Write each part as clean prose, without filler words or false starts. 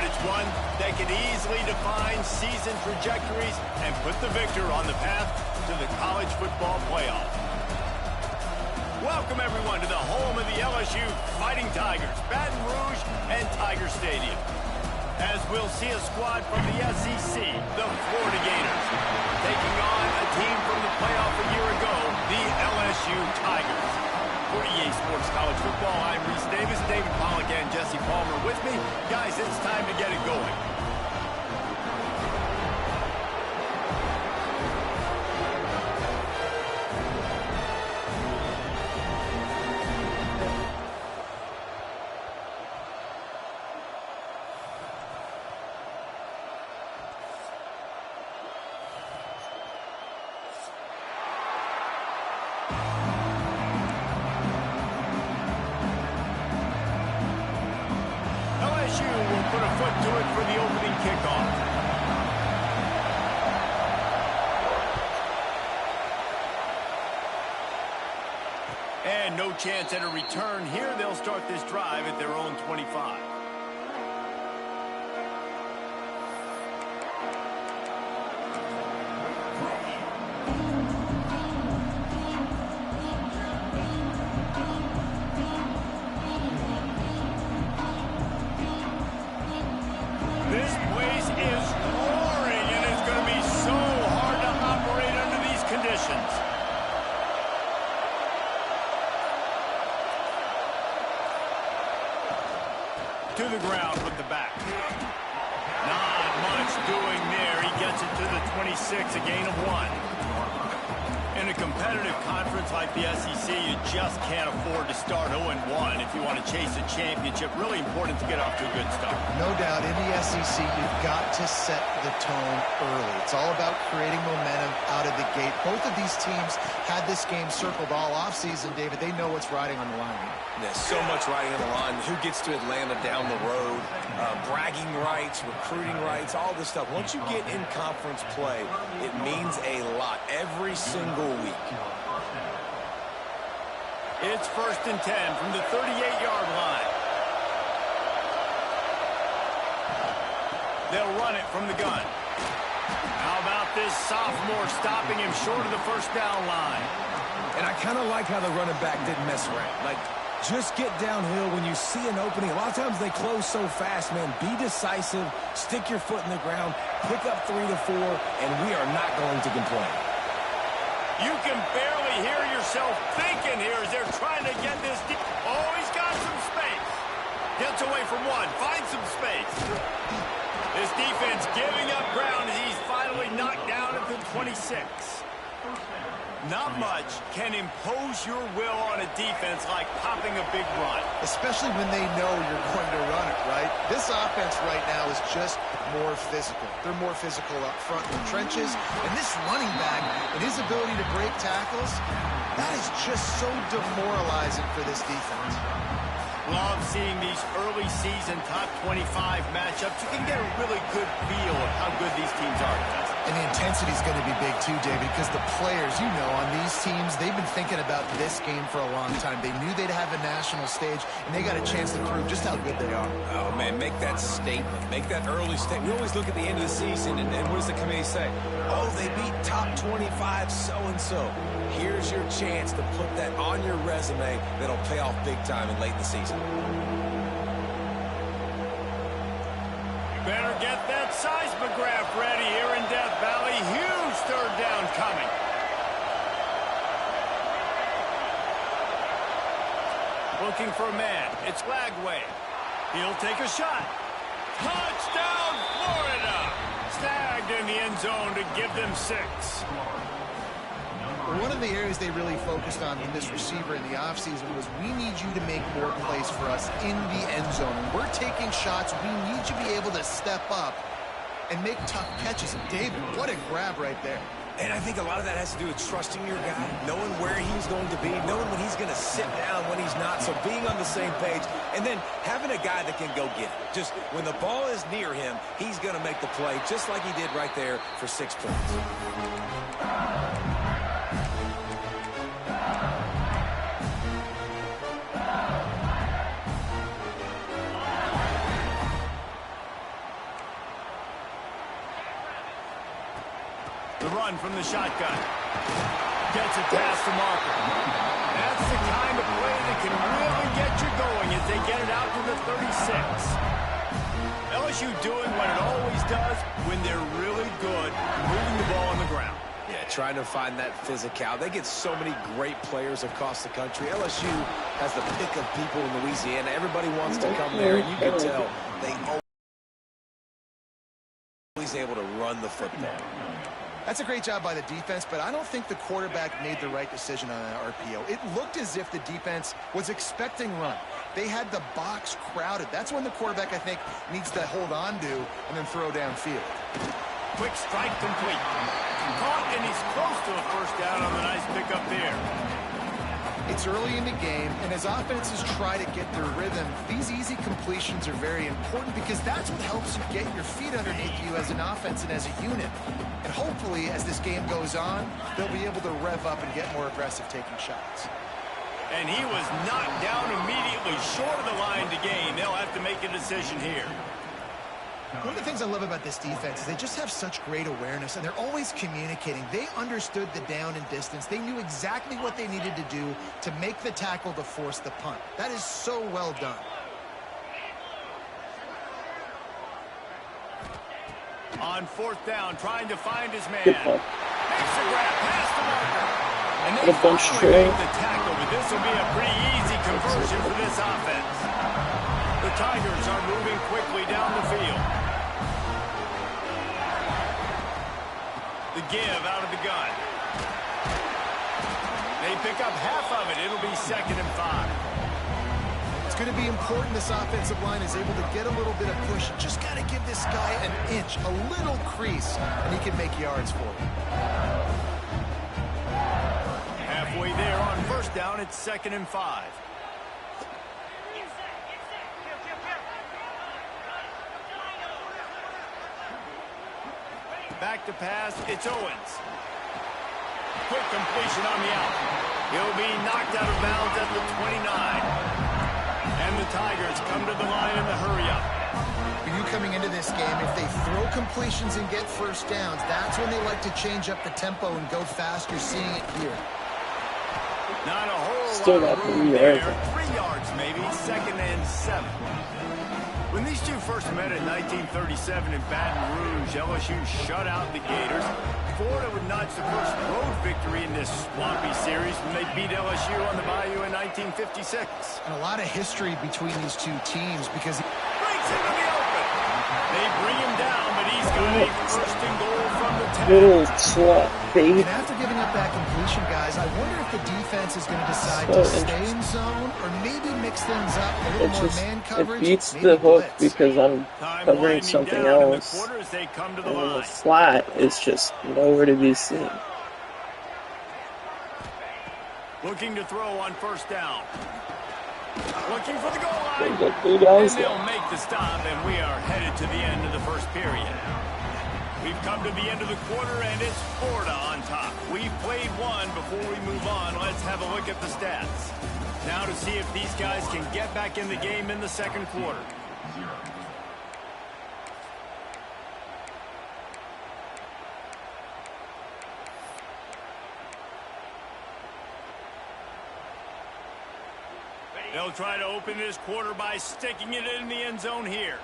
but it's one that can easily define season trajectories and put the victor on the path to the college football playoff. Welcome, everyone, to the home of the LSU Fighting Tigers, Baton Rouge and Tiger Stadium. As we'll see a squad from the SEC, the Florida Gators, taking on a team from the playoff a year ago, the LSU Tigers. For EA Sports College Football, I'm Reese Davis, David Pollack, and Jesse Palmer with me. Guys, it's time to get it going. LSU will put a foot to it for the opening kickoff. And no chance at a return here. They'll start this drive at their own 25. This place is roaring, and it's going to be so hard to operate under these conditions. To the ground with the back. Not much doing there. He gets it to the 26, a gain of 1. In a competitive conference like the SEC, you just can't afford to start 0-1 if you want to chase a championship. Really important to get off to a good start. No doubt, in the SEC, you've got to set the tone early. It's all about creating momentum out of the gate. Both of these teams had this game circled all offseason, David. They know what's riding on the line here. There's so much riding on the line. Who gets to Atlanta down the road? Bragging rights, recruiting rights, all this stuff. Once you get in conference play, it means a lot every single week. It's 1st and 10 from the 38-yard line. They'll run it from the gun. How about this sophomore stopping him short of the first down line? And I kind of like how the running back didn't mess around. Like, just get downhill when you see an opening. A lot of times they close so fast, man. Be decisive, stick your foot in the ground, pick up 3 to 4, and we are not going to complain. You can barely hear yourself thinking here as they're trying to get this deep. Oh, he's got some space. Gets away from one, finds some space. This defense giving up ground as he's finally knocked down at the 26. Not much can impose your will on a defense like popping a big run. Especially when they know you're going to run it, right? This offense right now is just more physical. They're more physical up front in the trenches. And this running back and his ability to break tackles, that is just so demoralizing for this defense. Love seeing these early season top 25 matchups. You can get a really good feel of how good these teams are, guys. And the intensity is going to be big too, David, because the players, you know, on these teams, they've been thinking about this game for a long time. They knew they'd have a national stage, and they got a chance to prove just how good they are. Oh, man, make that statement. Make that early statement. We always look at the end of the season, and what does the committee say? Oh, they beat top 25 so-and-so. Here's your chance to put that on your resume that'll pay off big time in late in the season. Better get that seismograph ready here in Death Valley. Huge third down coming. Looking for a man. It's Lagway. He'll take a shot. Touchdown, Florida! Snagged in the end zone to give them 6. One of the areas they really focused on with this receiver in the offseason was we need you to make more plays for us in the end zone. When we're taking shots, we need you to be able to step up and make tough catches. David, what a grab right there. And I think a lot of that has to do with trusting your guy, knowing where he's going to be, knowing when he's going to sit down, when he's not, so being on the same page, and then having a guy that can go get it. Just when the ball is near him, he's going to make the play, just like he did right there for 6 points. run from the shotgun. Gets it past the marker. That's the kind of play that can really get you going as they get it out to the 36. LSU doing what it always does when they're really good, moving the ball on the ground. Yeah, trying to find that physical. They get so many great players across the country. LSU has the pick of people in Louisiana. Everybody wants to come there, and you can tell they always able to run the football. That's a great job by the defense, but I don't think the quarterback made the right decision on that RPO. It looked as if the defense was expecting run. They had the box crowded. That's when the quarterback, I think, needs to hold on to and then throw downfield. Quick strike complete. Caught, and he's close to a first down on the nice pickup there. It's early in the game, and as offenses try to get their rhythm, these easy completions are very important because that's what helps you get your feet underneath you as an offense and as a unit. And hopefully, as this game goes on, they'll be able to rev up and get more aggressive taking shots. And he was knocked down immediately short of the line to gain. They'll have to make a decision here. One of the things I love about this defense is they just have such great awareness, and they're always communicating. They understood the down and distance. They knew exactly what they needed to do to make the tackle to force the punt. That is so well done. On fourth down, trying to find his man. Makes a grab past the marker. And they finally make the tackle, but this will be a pretty easy conversion for this offense. The Tigers are moving quickly down the field. The give out of the gun. They pick up half of it. It'll be 2nd and 5. It's going to be important this offensive line is able to get a little bit of push. Just got to give this guy an inch, a little crease, and he can make yards for him. Halfway there on first down, it's 2nd and 5. Back to pass, it's Owens. Quick completion on the out. He'll be knocked out of bounds at the 29. And the Tigers come to the line in the hurry-up. For you coming into this game, if they throw completions and get first downs, that's when they like to change up the tempo and go fast. You're seeing it here. Not a whole Still lot of got room 3 there. yards. 3 yards maybe, 2nd and 7. When these two first met in 1937 in Baton Rouge, LSU shut out the Gators. Florida would notch the first road victory in this swampy series when they beat LSU on the Bayou in 1956. And a lot of history between these two teams because Breaks into the open. They bring him down, but he's got a first and goal from the 10. Little slot baby. and after giving up that completion, guys, I wonder if the defense is going to decide to stay in zone or maybe mix things up, a little more man coverage. It beats maybe the hook blitz. because I'm Time covering winding something down in the else. quarter as they come to the And the line. flat is just nowhere to be seen. Looking to throw on first down. Looking for the goal line. There's the two And guys. they'll make the stop, and we are headed to the end of the first period. We've come to the end of the quarter, and it's Florida on top. We've played one. Before we move on, let's have a look at the stats. Now to see if these guys can get back in the game in the second quarter. They'll try to open this quarter by sticking it in the end zone here.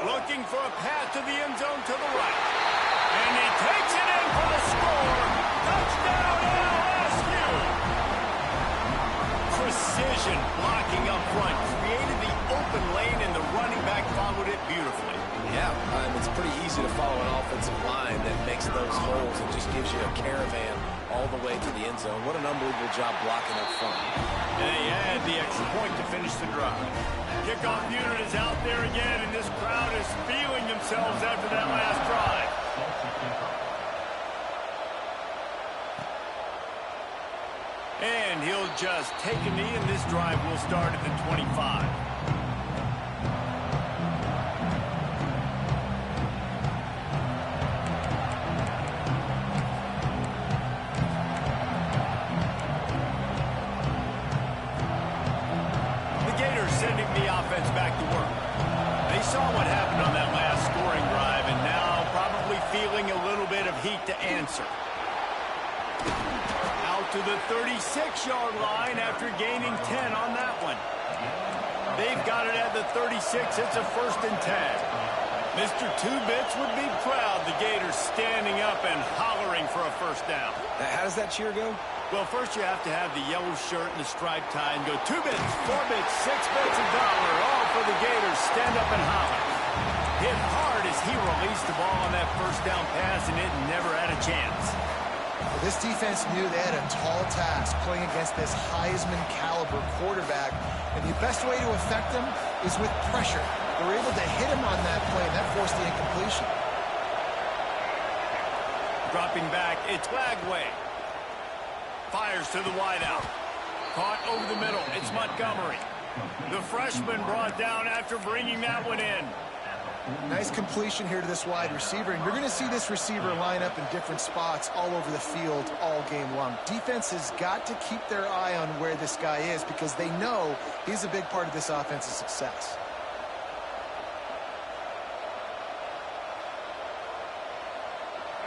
Looking for a path to the end zone to the right. And he takes it in for the score. Touchdown LSU. Precision blocking up front. Created the open lane, and the running back followed it beautifully. Yeah, it's pretty easy to follow an offensive line that makes those holes and just gives you a caravan all the way to the end zone. What an unbelievable job blocking up front. And they add the extra point to finish the drive. Kickoff unit is out there again, and this crowd is feeling themselves after that last drive. And he'll just take a knee, and this drive will start at the 25. Sending the offense back to work. They saw what happened on that last scoring drive, and now feeling a little bit of heat to answer. Out to the 36-yard line after gaining 10 on that one. They've got it at the 36. It's a 1st and 10. Mr. Two-Bits would be proud the Gators standing up and hollering for a 1st down. How does that cheer go? Well, first you have to have the yellow shirt and the striped tie and go 2 bits, 4 bits, 6 bits, $1, all for the Gators. Stand up and holler. Hit hard as he released the ball on that 1st down pass, and it never had a chance. Well, this defense knew they had a tall task playing against this Heisman-caliber quarterback, and the best way to affect him is with pressure. They were able to hit him on that play, and that forced the incompletion. Dropping back, it's Lagway. Fires to the wideout. Caught over the middle. It's Montgomery. The freshman brought down after bringing that one in. Nice completion here to this wide receiver, and you're going to see this receiver line up in different spots all over the field all game long. Defense has got to keep their eye on where this guy is because they know he's a big part of this offense's success.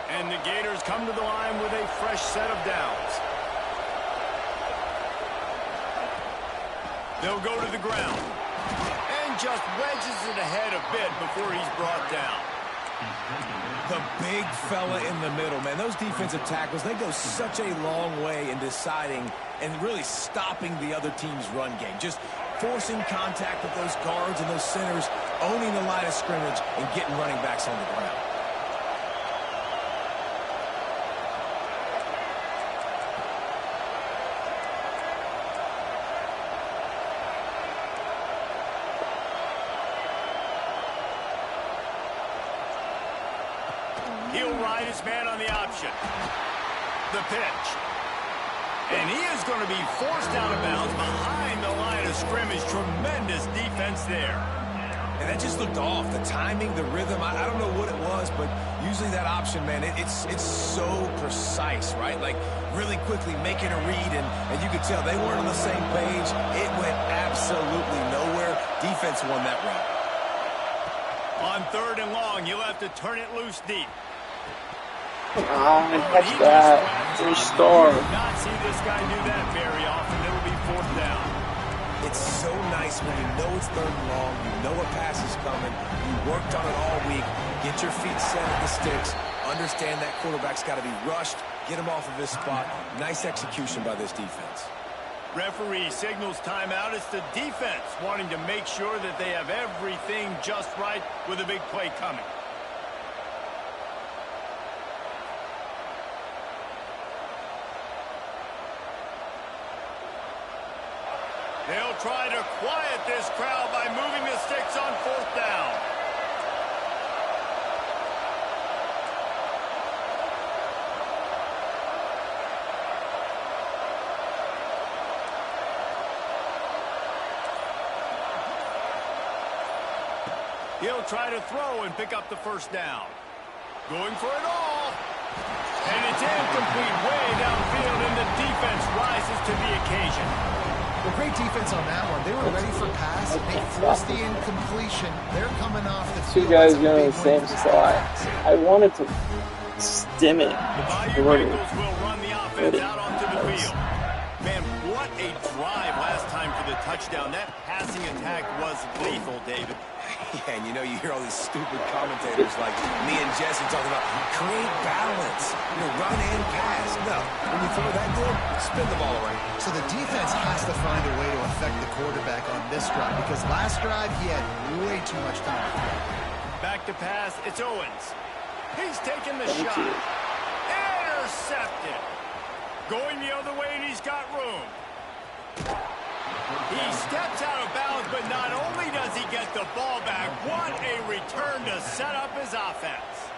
And the Gators come to the line with a fresh set of downs. They'll go to the ground. And just wedges it ahead a bit before he's brought down. The big fella in the middle, man. Those defensive tackles, they go such a long way in deciding and really stopping the other team's run game. Just forcing contact with those guards and those centers, owning the line of scrimmage, and getting running backs on the ground. He'll ride his man on the option. The pitch. And he is going to be forced out of bounds behind the line of scrimmage. Tremendous defense there. And that just looked off. The timing, the rhythm, I don't know what it was, but usually that option, man, it's so precise, right? Like really quickly making a read, and you could tell they weren't on the same page. It went absolutely nowhere. Defense won that round. On 3rd and long, you'll have to turn it loose deep. Come on, catch that. Restore. Not see this guy do that very often. It'll be 4th down. It's so nice when you know it's 3rd and long, you know a pass is coming, you worked on it all week, get your feet set at the sticks, understand that quarterback's got to be rushed, get him off of his spot. Nice execution by this defense. Referee signals timeout. It's the defense wanting to make sure that they have everything just right with a big play coming. They'll try to quiet this crowd by moving the sticks on 4th down. He'll try to throw and pick up the 1st down. Going for it all. And it's incomplete way downfield, and the defense rises to the occasion. Well, great defense on that one. They were ready for pass. They forced the incompletion. They're coming off the field. 2 guys going in the same spot. I wanted to stem it. The Bayou Bengals will run the offense out onto the field. Man, what a drive last time for the touchdown. That passing attack was lethal, David. Yeah, and you hear all these stupid commentators like me and Jesse talking about create balance, run and pass. No, when you throw that good, spin the ball around. So the defense has to find a way to affect the quarterback on this drive because last drive he had way too much time to throw. Back to pass, it's Owens. He's taking the shot. Intercepted. Going the other way, and he's got room. He steps out of bounds, but not only does he get the ball back, what a return to set up his offense.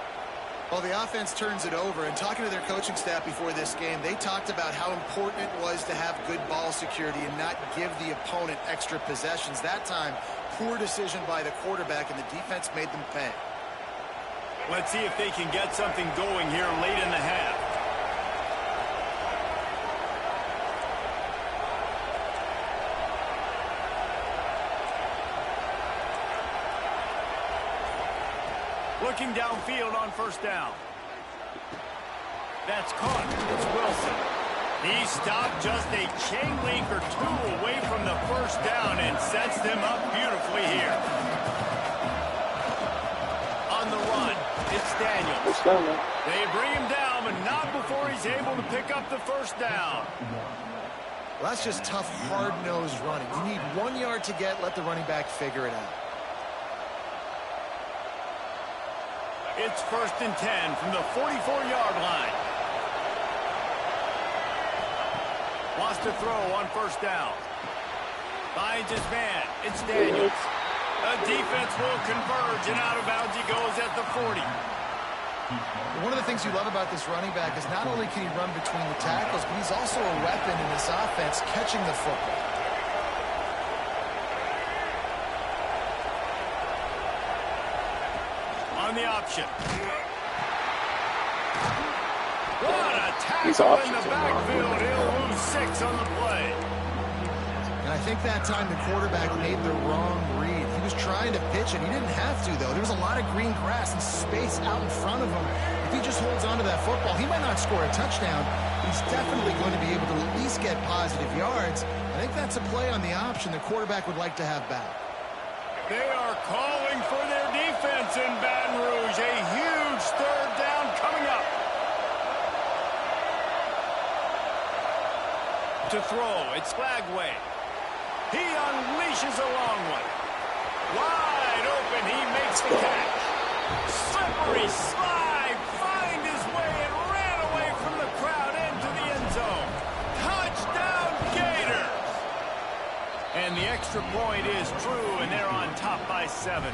Well, the offense turns it over, and talking to their coaching staff before this game, they talked about how important it was to have good ball security and not give the opponent extra possessions. That time, poor decision by the quarterback, and the defense made them pay. Let's see if they can get something going here late in the half. Looking downfield on 1st down. That's caught. It's Wilson. He stopped just a chain link or two away from the first down and sets them up beautifully here. On the run, it's Daniels. They bring him down, but not before he's able to pick up the first down. Well, that's just tough, hard-nosed running. You need 1 yard to get, let the running back figure it out. It's 1st and 10 from the 44-yard line. Wants to throw on first down. Finds his man. It's Daniels. The defense will converge, and out of bounds he goes at the 40. One of the things you love about this running back is not only can he run between the tackles, but he's also a weapon in this offense catching the football. On the option. What a tackle in the backfield. He'll lose 6 on the play. And I think that time the quarterback made the wrong read. He was trying to pitch it. He didn't have to, though. There was a lot of green grass and space out in front of him. If he just holds on to that football, he might not score a touchdown. He's definitely going to be able to at least get positive yards. I think that's a play on the option the quarterback would like to have back. They are calling for their defense in Baton Rouge. A huge 3rd down coming up. To throw, it's Flagway. He unleashes a long one. Wide open, he makes the catch. Slippery slide, find his way and ran away from the crowd into the end zone. Touchdown, Gators! And the extra point is true, and they're on top by 7.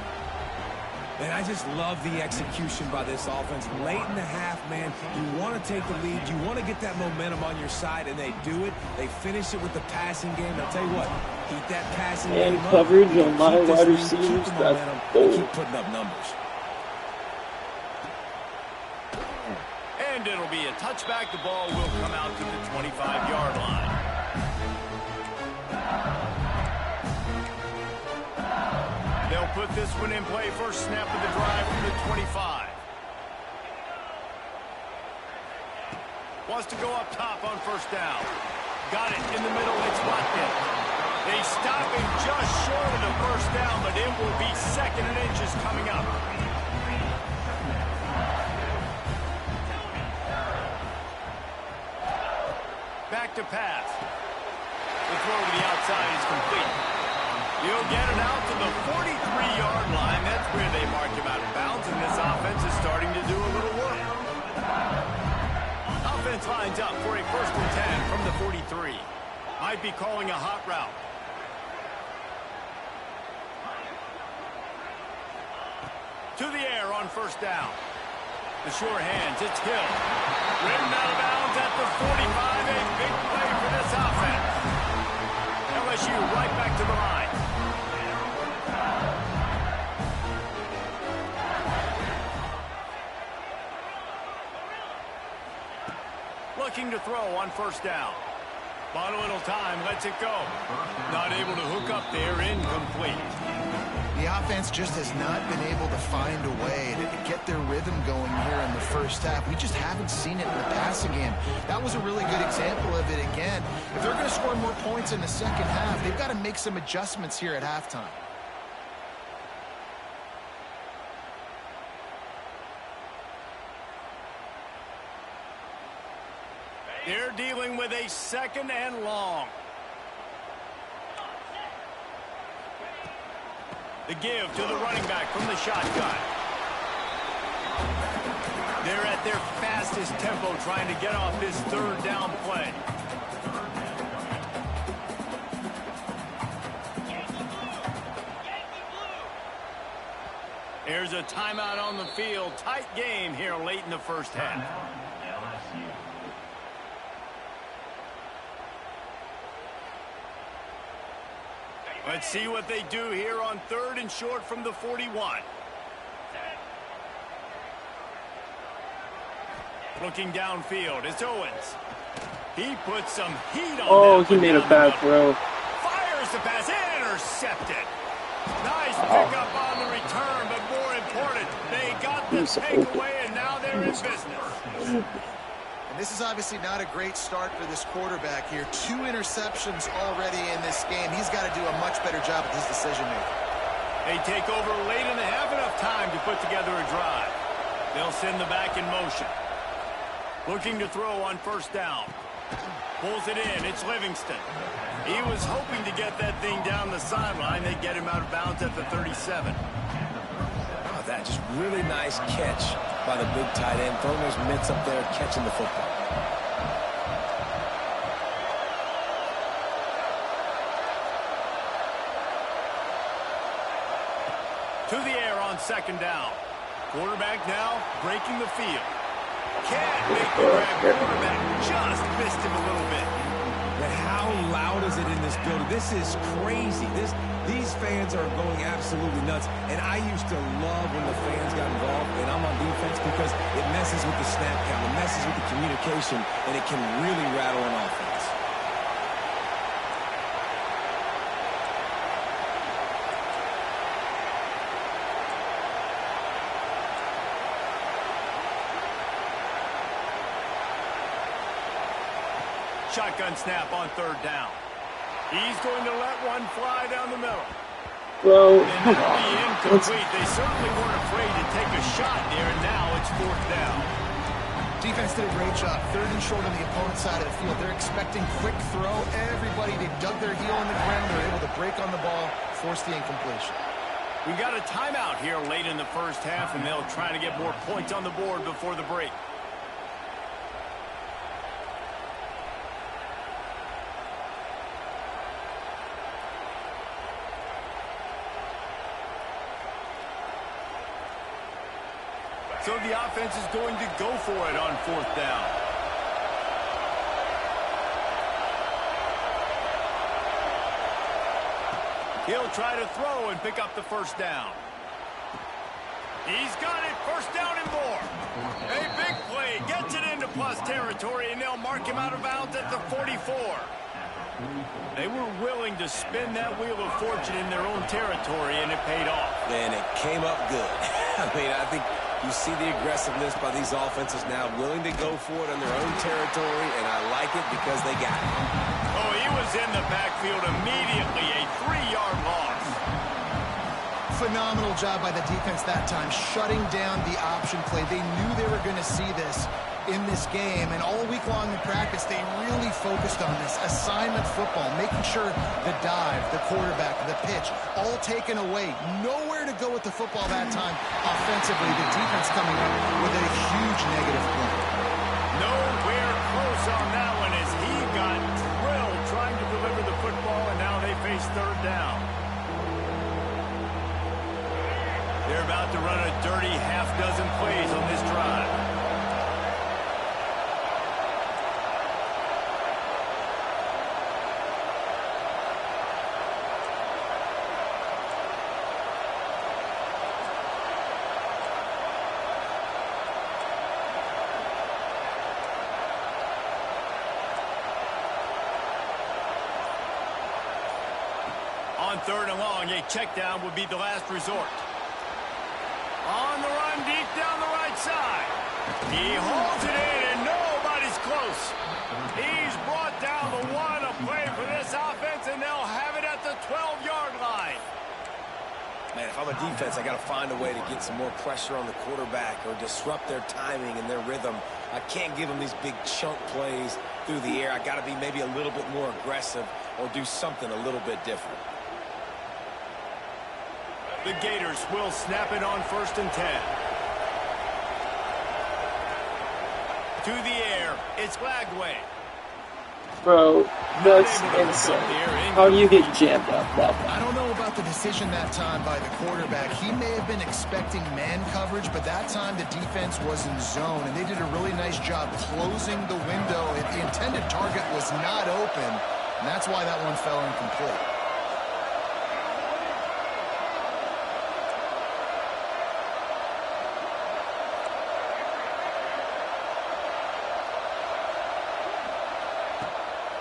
Man, I just love the execution by this offense. Late in the half, man, you want to take the lead. You want to get that momentum on your side, and they do it. They finish it with the passing game. I'll tell you what, keep that passing game up. And coverage on my wide receivers, that's gold. Keep putting up numbers. And it'll be a touchback. The ball will come out to the 25-yard line. They'll put this one in play. First snap of the drive from the 25. Wants to go up top on first down. Got it in the middle. It's Watkins. They stop him just short of the first down, but it will be 2nd and inches coming up. Back to pass. The throw to the outside is complete. He'll get it out to the 43-yard line. That's where they mark him out of bounds, and this offense is starting to do a little work. Offense lines up for a 1st and 10 from the 43. Might be calling a hot route. To the air on first down. The sure hands, it's Hill. Ridden out of bounds at the 45. A big play for this offense. LSU right back to the line. Looking to throw on first down. Bought a little time, lets it go. Not able to hook up there, incomplete. The offense just has not been able to find a way to get their rhythm going here in the first half. We just haven't seen it in the passing game. That was a really good example of it again. If they're going to score more points in the second half, they've got to make some adjustments here at halftime. They're dealing with a 2nd and long. The give to the running back from the shotgun. They're at their fastest tempo trying to get off this 3rd down play. There's a timeout on the field. Tight game here late in the first half. Let's see what they do here on 3rd and short from the 41. Looking downfield, it's Owens. He puts some heat on. Oh, he made a bad throw. Fires the pass, intercepted. Nice pickup on the return, but more important, they got the takeaway, and now they're in business. And this is obviously not a great start for this quarterback here. 2 interceptions already in this game. He's got to do a much better job with his decision-making. They take over late in the half, enough time to put together a drive. They'll send the back in motion. Looking to throw on first down. Pulls it in. It's Livingston. He was hoping to get that thing down the sideline. They get him out of bounds at the 37. Oh, that just really nice catch by the big tight end. Throwing those mitts up there, catching the football. To the air on second down. Quarterback now breaking the field. Can't make the grab. Quarterback just missed him a little bit. But how loud is it in this building? This is crazy. These fans are going absolutely nuts. And I used to love when the fans got involved, and I'm on defense, because it messes with the snap count, it messes with the communication, and it can really rattle an offense. Shotgun snap on third down. He's going to let one fly down the middle. Bro, And that'll be incomplete. They certainly weren't afraid to take a shot there, and now it's fourth down. Defense did a great job. 3rd and short on the opponent's side of the field. They're expecting quick throw. Everybody, they dug their heel in the ground. They're able to break on the ball, force the incompletion. We got a timeout here late in the first half, and they'll try to get more points on the board before the break. So the offense is going to go for it on fourth down. He'll try to throw and pick up the first down. He's got it. First down and more. A big play. Gets it into plus territory, and they'll mark him out of bounds at the 44. They were willing to spin that wheel of fortune in their own territory, and it paid off. And it came up good. I think you see the aggressiveness by these offenses now, willing to go for it on their own territory, and I like it because they got it. Oh, he was in the backfield immediately, a 3-yard loss. Phenomenal job by the defense that time, shutting down the option play. They knew they were going to see this in this game, and all week long in practice, they really focused on this assignment football, making sure the dive, the quarterback, the pitch, all taken away. Nowhere to go with the football that time. Offensively, the defense coming up with a huge negative play. Nowhere close on that one as he got drilled trying to deliver the football, and now they face third down. They're about to run a dirty half-dozen plays on this drive. On third and long, a check down would be the last resort. On the run, deep down the right side. He holds it in, and nobody's close. He's brought down the one, a play for this offense, and they'll have it at the 12-yard line. Man, if I'm a defense, I got to find a way to get some more pressure on the quarterback or disrupt their timing and their rhythm. I can't give them these big chunk plays through the air. I got to be maybe a little bit more aggressive or do something a little bit different. The Gators will snap it on 1st and 10. To the air, it's Lagway. bro, that's insane. How do you get jammed up that way? I don't know about the decision that time by the quarterback. He may have been expecting man coverage, but that time the defense was in zone, and they did a really nice job closing the window. The intended target was not open, and that's why that one fell incomplete.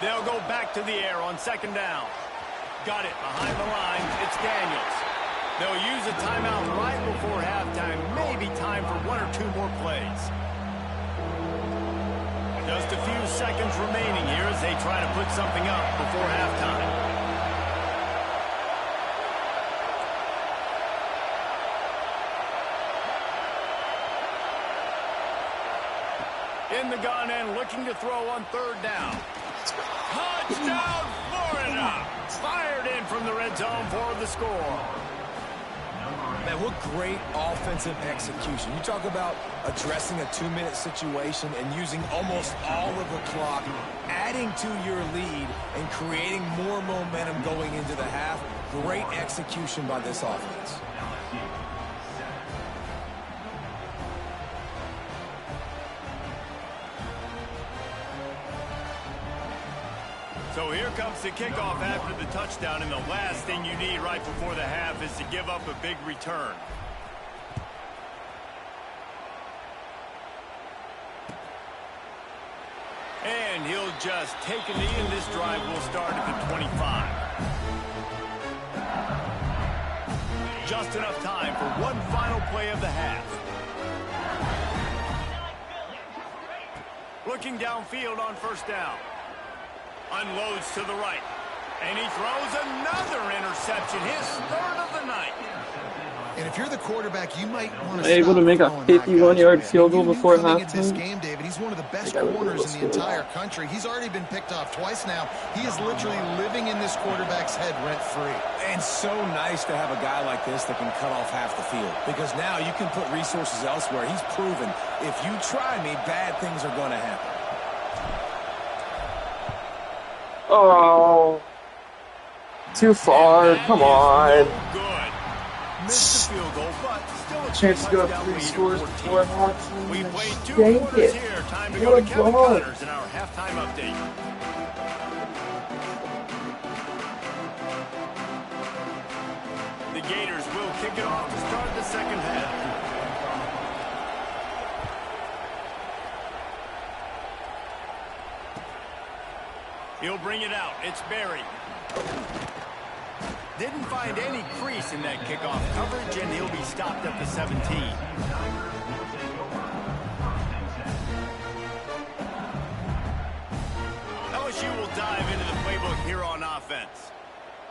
They'll go back to the air on 2nd down. Got it behind the line. It's Daniels. They'll use a timeout right before halftime. Maybe time for 1 or 2 more plays. Just a few seconds remaining here as they try to put something up before halftime. In the gun and looking to throw on third down. Touchdown, Florida! Fired in from the red zone for the score. Man, what great offensive execution. You talk about addressing a 2-minute situation and using almost all of the clock, adding to your lead and creating more momentum going into the half. Great execution by this offense. So here comes the kickoff after the touchdown, and the last thing you need right before the half is to give up a big return. And he'll just take a knee, and this drive will start at the 25. Just enough time for one final play of the half. Looking downfield on first down. Unloads to the right. And he throws another interception. His third of the night. And if you're the quarterback, you might want to able to make a 51-yard field goal before halftime. This game, David, he's one of the best corners in the entire country. He's already been picked off twice now. He is literally living in this quarterback's head rent-free. And so nice to have a guy like this that can cut off half the field. Because now you can put resources elsewhere. He's proven if you try me, bad things are going to happen. Oh, too far. Come on. Good. Missed the field goal, but still a Chance to go up 3 touchdown lead scores at 14. before halftime. We played 2 Dang quarters it. here. Time to go What to a Kevin ball. Connors in our halftime update. The Gators will kick it off to start the second half. He'll bring it out. It's Berry. Didn't find any crease in that kickoff coverage, and he'll be stopped at the 17. LSU will dive into the playbook here on offense.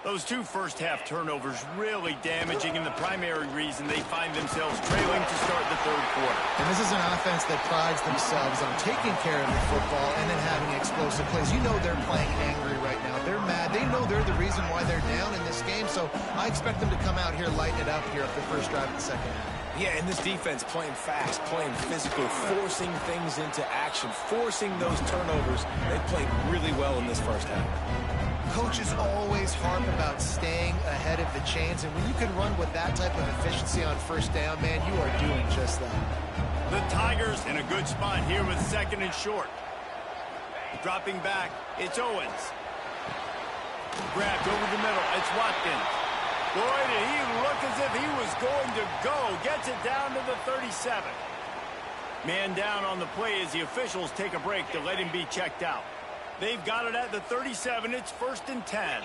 Those 2 first-half turnovers really damaging, and the primary reason they find themselves trailing to start the third quarter. And this is an offense that prides themselves on taking care of the football and then having explosive plays. You know they're playing angry right now. They're mad. They know they're the reason why they're down in this game, so I expect them to come out here, lighten it up here at the first drive of the second half. Yeah, and this defense playing fast, playing physical, forcing things into action, forcing those turnovers. They played really well in this first half. Coaches always harp about staying ahead of the chains, and when you can run with that type of efficiency on first down, man, you are doing just that. The Tigers in a good spot here with second and short. Dropping back, it's Owens. Grabbed over the middle, it's Watkins. Boy, did he look as if he was going to go. Gets it down to the 37. Man down on the play as the officials take a break to let him be checked out. They've got it at the 37. It's 1st and 10.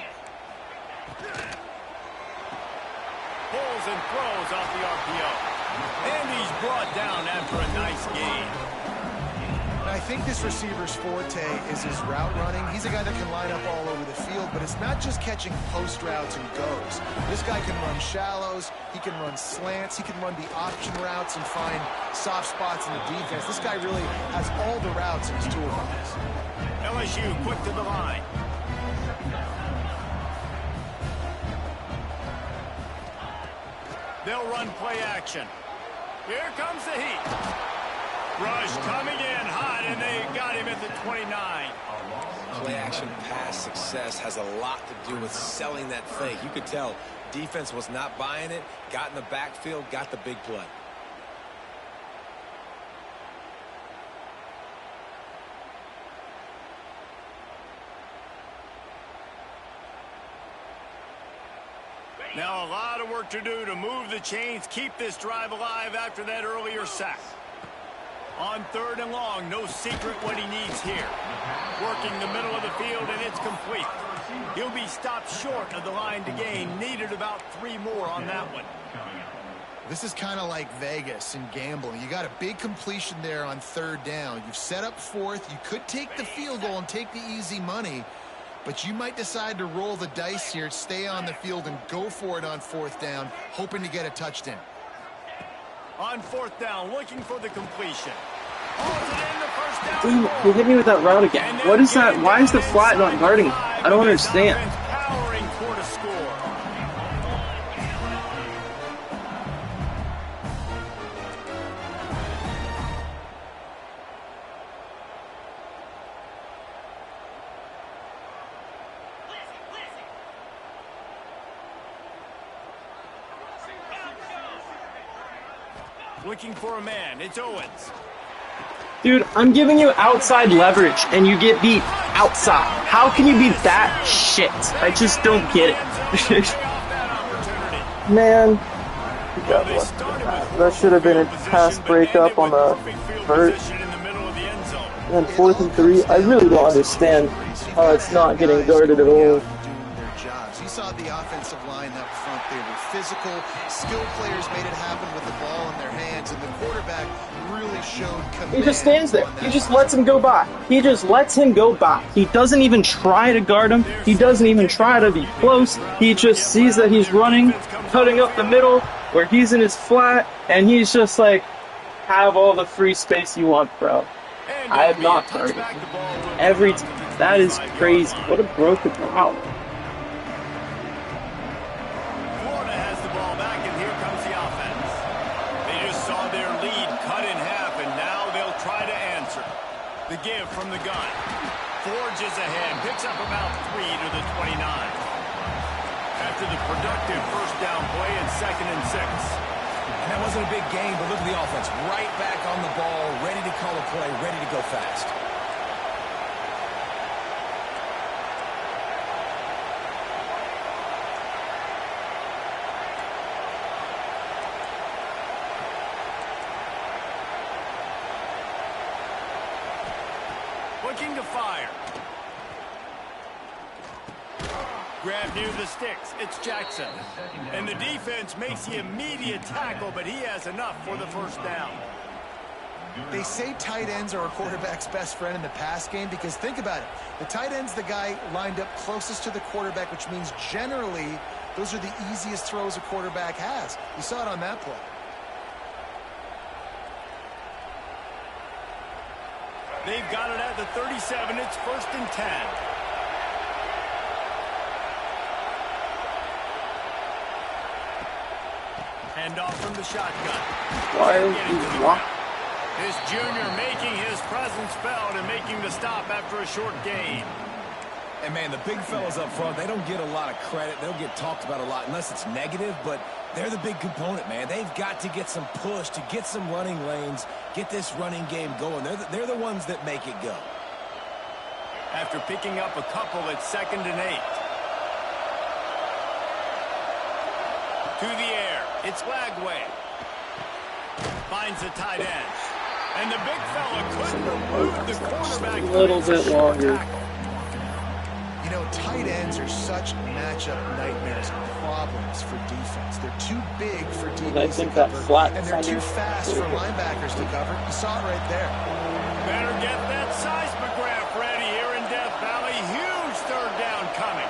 Pulls and throws off the RPO. And he's brought down after a nice gain. I think this receiver's forte is his route running. He's a guy that can line up all over the field, but it's not just catching post routes and goes. This guy can run shallows, he can run slants, he can run the option routes and find soft spots in the defense. This guy really has all the routes in his toolbox. LSU quick to the line. They'll run play action. Here comes the heat. Rush coming in hot, and they got him at the 29. Play action pass success has a lot to do with selling that fake. You could tell defense was not buying it, got in the backfield, got the big play. Now a lot of work to do to move the chains, keep this drive alive after that earlier sack. On 3rd and long, no secret what he needs here. Working the middle of the field, and it's complete. He'll be stopped short of the line to gain. Needed about 3 more on that one. This is kind of like Vegas and gambling. You got a big completion there on 3rd down. You've set up 4th. You could take the field goal and take the easy money, but you might decide to roll the dice here, stay on the field, and go for it on 4th down, hoping to get a touchdown. On 4th down, looking for the completion. Holds it in the first down. Dude, you hit me with that route again. What is that? Why is the flat not guarding him? I don't understand. Powering toward a score. Looking for a man. It's Owens. Dude, I'm giving you outside leverage, and you get beat outside. How can you be that shit? I just don't get it. Man. God bless that should have been a pass breakup on the vert. And 4th and 3, I really don't understand how it's not getting guarded at all. You saw the offensive line up front. They were physical. Skilled players made it happen with the ball in their hands, and the quarterback really showed command. He just stands there. He just lets him go by. He just lets him go by. He doesn't even try to guard him. He doesn't even try to be close. He just sees that he's running, cutting up the middle, where he's in his flat, and he's just like, have all the free space you want, bro. I have not guarded him. Every time. That is crazy. What a broken route. The give from the gun. Forges ahead. Picks up about 3 to the 29. After the productive first down play and 2nd and 6. And that wasn't a big game, but look at the offense. Right back on the ball, ready to call a play, ready to go fast. Looking to fire. Grab near the sticks. It's Jackson. And the defense makes the immediate tackle, but he has enough for the first down. They say tight ends are a quarterback's best friend in the pass game because think about it. The tight end's the guy lined up closest to the quarterback, which means generally those are the easiest throws a quarterback has. You saw it on that play. They've got it at the 37. It's 1st and 10. Hand off from the shotgun. Why is he walking? This junior making his presence felt and making the stop after a short gain. And, man, the big fellas up front, they don't get a lot of credit. They don't get talked about a lot unless it's negative, but they're the big component, man. They've got to get some push, to get some running lanes, get this running game going. They're the ones that make it go. After picking up a couple, it's 2nd and 8. To the air. It's Lagway. Finds the tight end. And the big fella couldn't remove the quarterback. A little bit longer. You know, tight ends are such matchup nightmares and problems for defense. They're too big for DBs to cover, and they're too fast for linebackers to cover. You saw it right there. Better get that seismograph ready here in Death Valley. Huge 3rd down coming.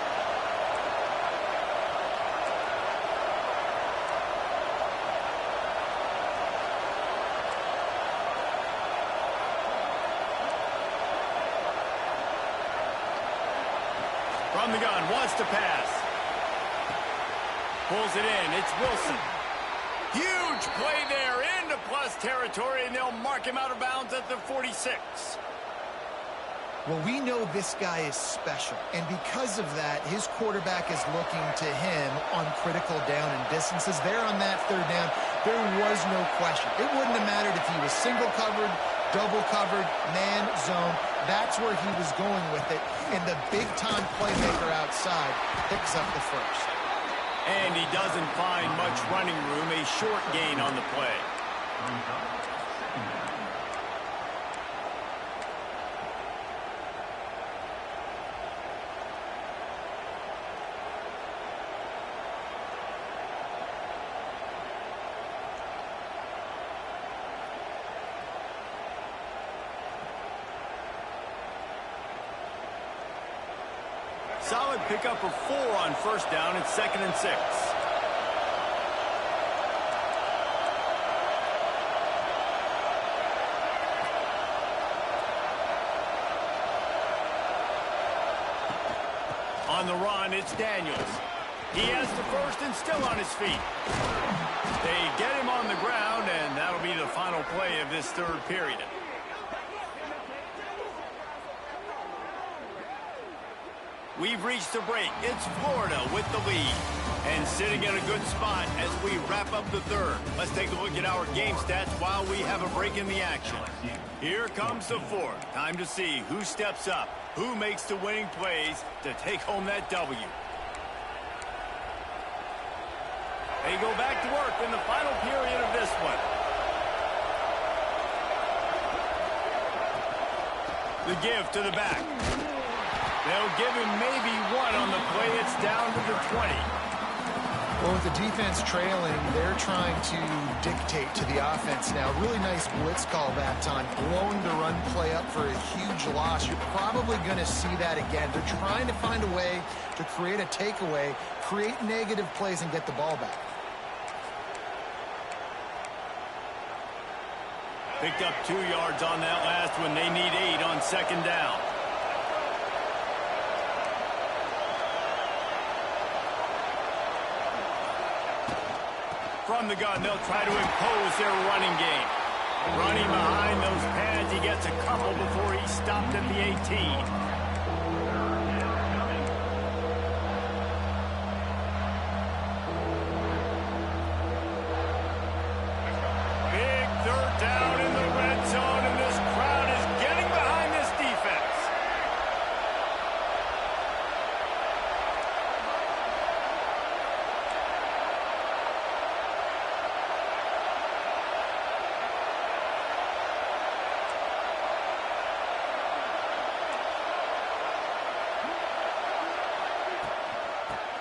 From the gun, wants to pass. Pulls it in, it's Wilson. Huge play there into plus territory, and they'll mark him out of bounds at the 46. Well, we know this guy is special, and because of that, his quarterback is looking to him on critical down and distances. There on that 3rd down, there was no question. It wouldn't have mattered if he was single covered, double covered, man, zone. That's where he was going with it, and the big-time playmaker outside picks up the first. And he doesn't find much running room, a short gain on the play. Solid pickup of 4 on first down. It's 2nd and 6. On the run, it's Daniels. He has the first and still on his feet. They get him on the ground, and that'll be the final play of this third period. We've reached the break. It's Florida with the lead. And sitting in a good spot as we wrap up the third. Let's take a look at our game stats while we have a break in the action. Here comes the fourth. Time to see who steps up, who makes the winning plays to take home that W. They go back to work in the final period of this one. The give to the back. They'll give him maybe 1 on the play. It's down to the 20. Well, with the defense trailing, they're trying to dictate to the offense now. Really nice blitz call that time, blowing the run play up for a huge loss. You're probably going to see that again. They're trying to find a way to create a takeaway, create negative plays, and get the ball back. Picked up 2 yards on that last one. They need 8 on 2nd down. From the gun, they'll try to impose their running game. Running behind those pads, he gets a couple before he's stopped at the 18. Big 3rd down in the red zone, and this crowd is getting behind this defense.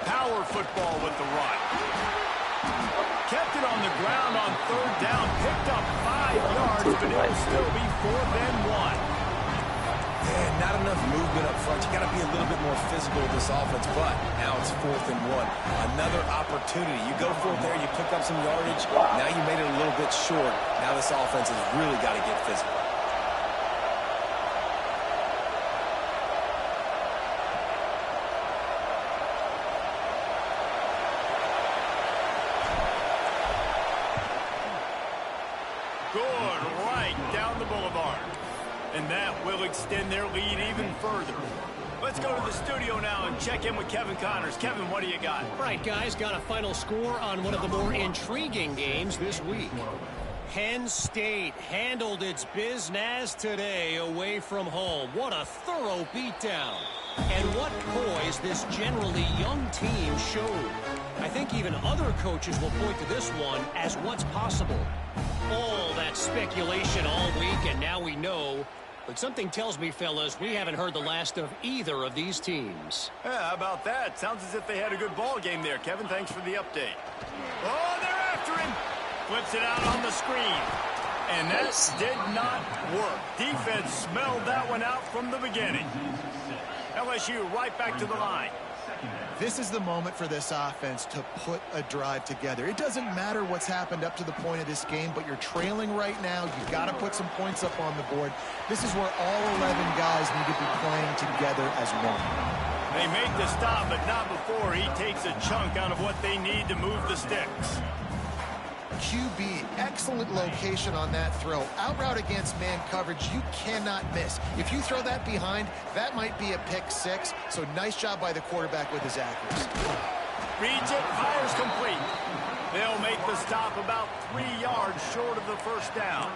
Power football with the run. Kept it on the ground on 3rd down. Picked up 5 yards, but it'll still be 4th and 1. Yeah, not enough movement up front. You got to be a little bit more physical with this offense, but now it's 4th and 1. Another opportunity. You go for it there, you pick up some yardage. Now you made it a little bit short. Now this offense has really got to get physical. Good, right down the boulevard. And that will extend their lead even further. Let's go to the studio now and check in with Kevin Connors. Kevin, what do you got? Right, guys, got a final score on one of the more intriguing games this week. Penn State handled its business today away from home. What a thorough beatdown. And what poise this generally young team showed. I think even other coaches will point to this one as what's possible. All that speculation all week, and now we know. But something tells me, fellas, we haven't heard the last of either of these teams. Yeah, how about that? Sounds as if they had a good ball game there. Kevin, thanks for the update. Oh, they're after him. Flips it out on the screen. And that did not work. Defense smelled that one out from the beginning. LSU right back to the line. This is the moment for this offense to put a drive together. It doesn't matter what's happened up to the point of this game, but you're trailing right now. You've got to put some points up on the board. This is where all 11 guys need to be playing together as one. They make the stop, but not before he takes a chunk out of what they need to move the sticks. QB, excellent location on that throw. Out route against man coverage, you cannot miss. If you throw that behind, that might be a pick 6. So nice job by the quarterback with his accuracy. Reads it, fires complete. They'll make the stop about 3 yards short of the first down.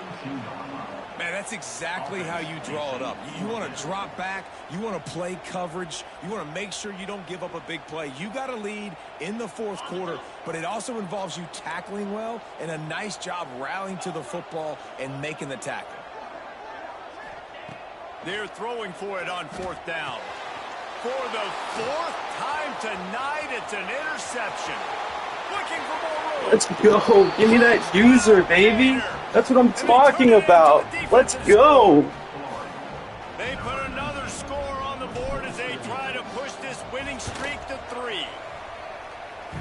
Man, that's exactly how you draw it up. You want to drop back. You want to play coverage. You want to make sure you don't give up a big play. You got to lead in the fourth quarter, but it also involves you tackling well and a nice job rallying to the football and making the tackle. They're throwing for it on 4th down. For the 4th time tonight, it's an interception. Looking for more room. Let's go. Give me that user, baby. That's what I'm talking about. Let's go. They put another score on the board as they try to push this winning streak to 3. You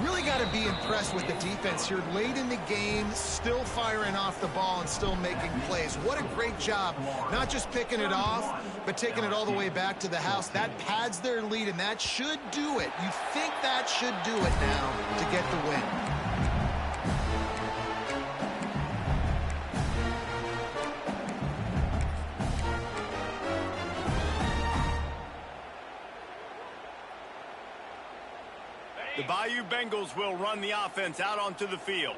really got to be impressed with the defense here late in the game, still firing off the ball and still making plays. What a great job, not just picking it off, but taking it all the way back to the house. That pads their lead, and that should do it. You think that should do it now to get the win. The Bayou Bengals will run the offense out onto the field.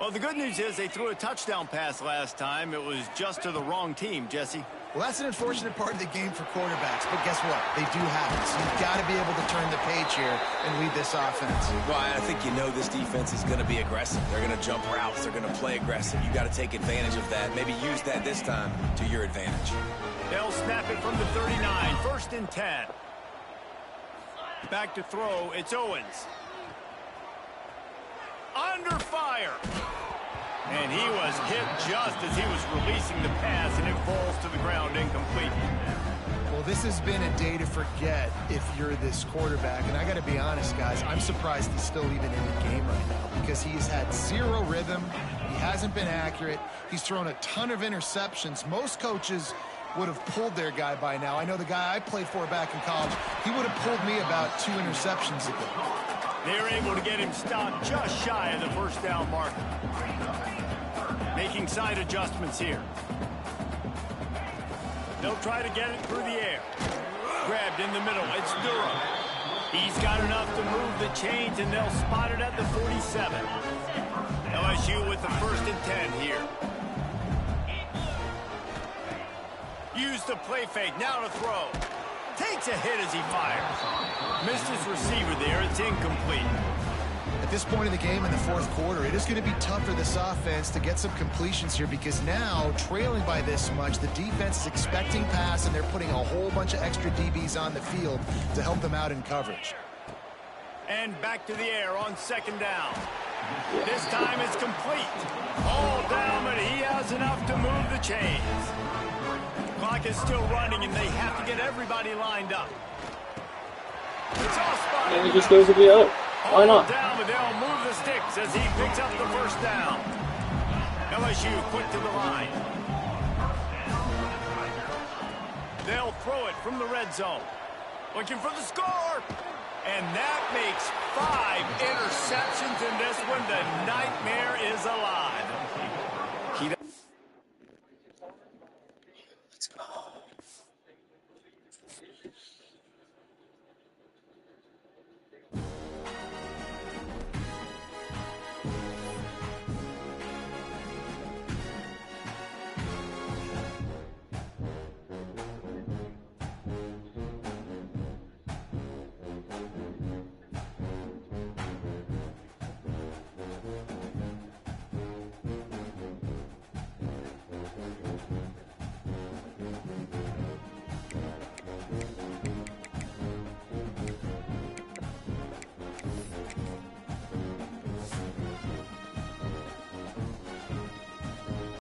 Well, the good news is they threw a touchdown pass last time. It was just to the wrong team, Jesse. Well, that's an unfortunate part of the game for quarterbacks, but guess what? They do have it. So you've got to be able to turn the page here and lead this offense. Well, I think you know this defense is going to be aggressive. They're going to jump routes. They're going to play aggressive. You got to take advantage of that. Maybe use that this time to your advantage. They'll snap it from the 39, 1st and 10. Back to throw, it's Owens. Under fire. And he was hit just as he was releasing the pass, and it falls to the ground incomplete. Well, this has been a day to forget if you're this quarterback. And I got to be honest, guys, I'm surprised he's still even in the game right now because he has had zero rhythm. He hasn't been accurate. He's thrown a ton of interceptions. Most coaches would have pulled their guy by now. I know the guy I played for back in college, he would have pulled me about 2 interceptions ago. They're able to get him stopped just shy of the first down marker. Making side adjustments here. They'll try to get it through the air. Grabbed in the middle. It's Durham. He's got enough to move the chains, and they'll spot it at the 47. LSU with the 1st and 10 here. Use the play fake. Now to throw. Takes a hit as he fires. Missed his receiver there. It's incomplete. At this point in the game in the 4th quarter, it is going to be tough for this offense to get some completions here because now, trailing by this much, the defense is expecting pass, and they're putting a whole bunch of extra DBs on the field to help them out in coverage. And back to the air on 2nd down. This time it's complete. All down, but he has enough to move the chains. Clock is still running, and they have to get everybody lined up. It's all spotted. And he just goes to the other. Why not? Down, but they'll move the sticks as he picks up the 1st down. LSU quick to the line. They'll throw it from the red zone. Looking for the score. And that makes 5 interceptions in this one. The nightmare is alive.